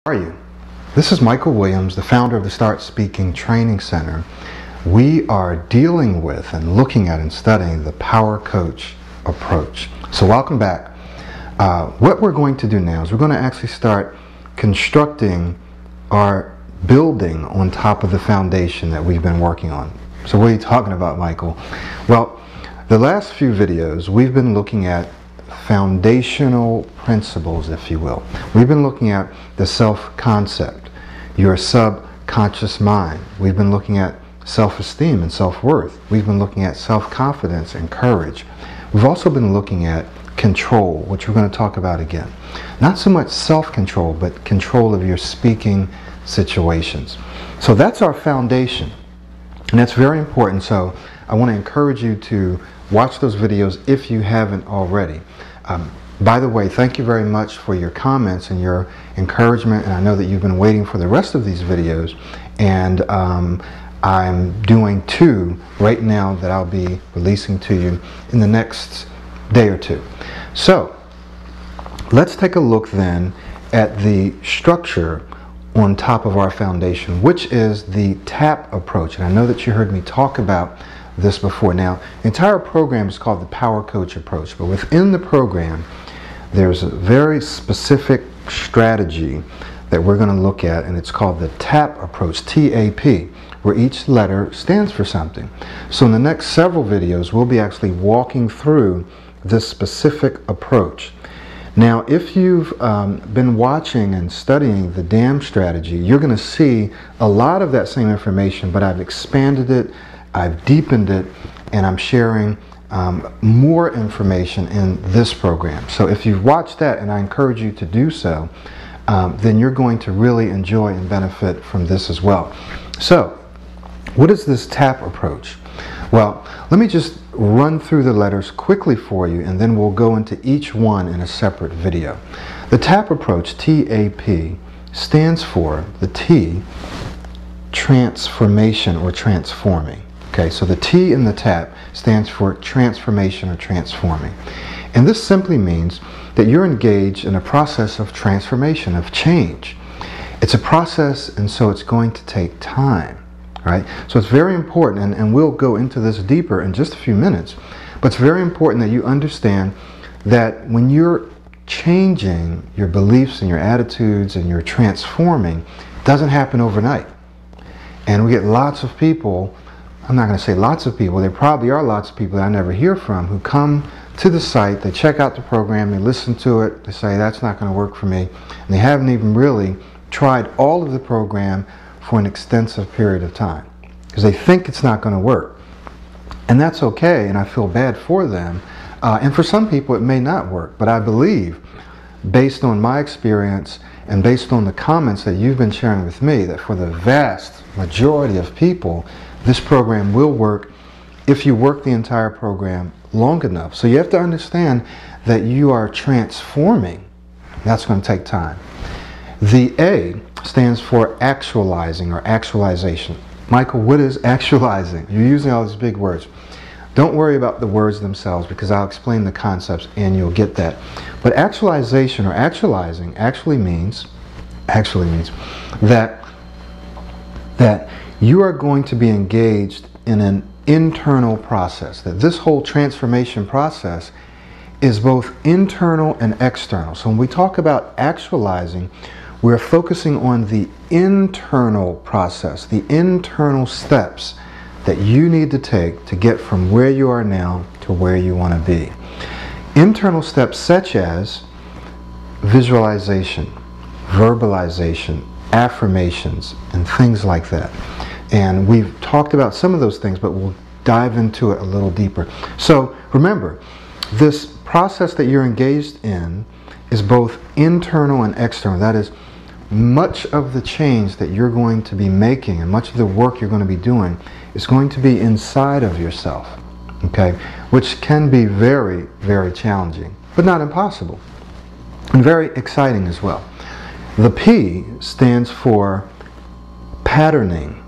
How are you? This is Michael Williams, the founder of the Start Speaking Training Center. We are dealing with and looking at and studying the Power Coach approach. So welcome back. What we're going to do now is we're going to actually start constructing our building on top of the foundation that we've been working on. So what are you talking about, Michael? Well, the last few videos we've been looking at foundational principles, if you will. We've been looking at the self-concept, your subconscious mind. We've been looking at self-esteem and self-worth. We've been looking at self-confidence and courage. We've also been looking at control, which we're going to talk about again. Not so much self-control, but control of your speaking situations. So that's our foundation, and that's very important. So I want to encourage you to watch those videos if you haven't already. By the way, thank you very much for your comments and your encouragement, and I know that you've been waiting for the rest of these videos, and I'm doing 2 right now that I'll be releasing to you in the next day or 2. So let's take a look then at the structure on top of our foundation, which is the TAP approach. And I know that you heard me talk about this before. Now, the entire program is called the Power Coach approach, but within the program there's a very specific strategy that we're going to look at, and it's called the TAP approach, T.A.P, where each letter stands for something. So in the next several videos we'll be actually walking through this specific approach. Now, if you've been watching and studying the DAM strategy, you're going to see a lot of that same information, but I've expanded it, I've deepened it, and I'm sharing more information in this program. So if you've watched that, and I encourage you to do so, then you're going to really enjoy and benefit from this as well. So what is this TAP approach? Well, let me just run through the letters quickly for you, and then we'll go into each one in a separate video. The TAP approach, T.A.P, stands for the T, transformation or transforming. Okay, so the T in the TAP stands for transformation or transforming. And this simply means that you're engaged in a process of transformation, of change. It's a process, and so it's going to take time. Right? So it's very important, and we'll go into this deeper in just a few minutes, but it's very important that you understand that when you're changing your beliefs and your attitudes and you're transforming, it doesn't happen overnight. And we get lots of people, I'm not going to say lots of people, there probably are lots of people that I never hear from who come to the site, they check out the program, they listen to it, they say that's not going to work for me, and they haven't even really tried all of the program for an extensive period of time because they think it's not going to work. And that's okay, and I feel bad for them. And for some people it may not work, but I believe, based on my experience and based on the comments that you've been sharing with me, that for the vast majority of people this program will work if you work the entire program long enough. So you have to understand that you are transforming. That's going to take time. The A stands for actualizing or actualization. Michael, what is actualizing? You're using all these big words. Don't worry about the words themselves, because I'll explain the concepts and you'll get that. But actualization or actualizing actually means that you are going to be engaged in an internal process, that this whole transformation process is both internal and external. So when we talk about actualizing, we're focusing on the internal process, the internal steps that you need to take to get from where you are now to where you want to be. Internal steps such as visualization, verbalization, affirmations, and things like that. And we've talked about some of those things, but we'll dive into it a little deeper. So remember, this process that you're engaged in is both internal and external. That is, much of the change that you're going to be making and much of the work you're going to be doing is going to be inside of yourself, okay? Which can be very, very challenging, but not impossible, and very exciting as well. The P stands for patterning.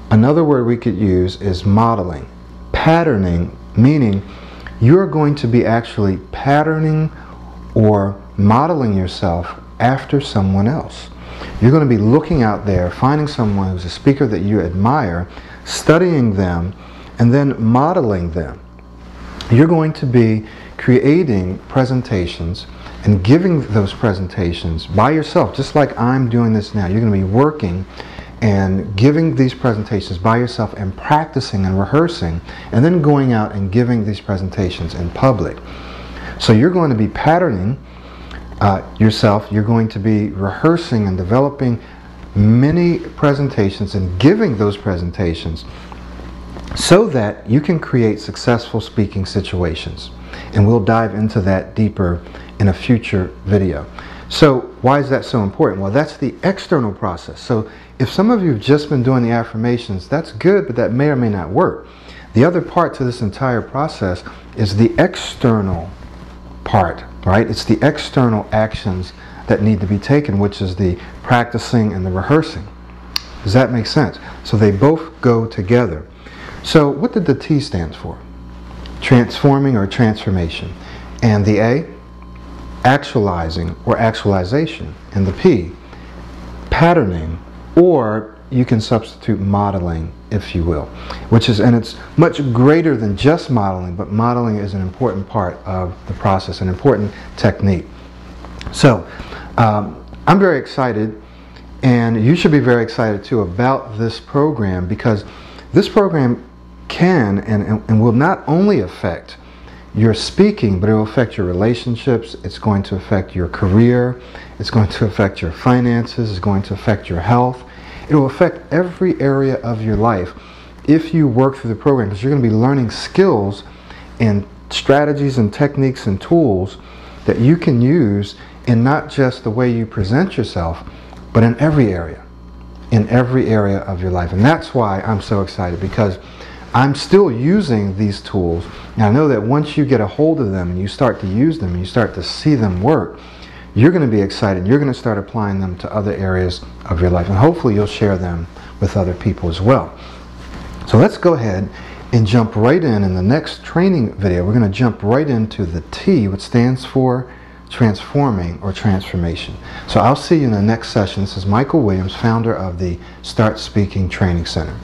Another word we could use is modeling. Patterning meaning you're going to be actually patterning or modeling yourself after someone else. You're going to be looking out there, finding someone who's a speaker that you admire, studying them, and then modeling them. You're going to be creating presentations and giving those presentations by yourself, just like I'm doing this now. You're going to be working and giving these presentations by yourself and practicing and rehearsing, and then going out and giving these presentations in public. So you're going to be patterning yourself. You're going to be rehearsing and developing many presentations and giving those presentations so that you can create successful speaking situations. And we'll dive into that deeper in a future video. So why is that so important? Well, that's the external process. So if some of you have just been doing the affirmations, that's good, but that may or may not work. The other part to this entire process is the external part, right? It's the external actions that need to be taken, which is the practicing and the rehearsing. Does that make sense? So they both go together. So what did the T stand for? Transforming or transformation. And the A? Actualizing or actualization. And the P? Patterning, or you can substitute modeling, if you will, which is, and it's much greater than just modeling, but modeling is an important part of the process, an important technique. So I'm very excited, and you should be very excited too about this program, because this program can and will not only affect your speaking, but it will affect your relationships. It's going to affect your career. It's going to affect your finances. It's going to affect your health. It will affect every area of your life if you work through the program, because you're going to be learning skills and strategies and techniques and tools that you can use in not just the way you present yourself, but in every area of your life. And that's why I'm so excited, because I'm still using these tools. And I know that once you get a hold of them and you start to use them and you start to see them work, you're going to be excited. You're going to start applying them to other areas of your life, and hopefully you'll share them with other people as well. So let's go ahead and jump right in the next training video. We're going to jump right into the T, which stands for transforming or transformation. So I'll see you in the next session. This is Michael Williams, founder of the Start Speaking Training Center.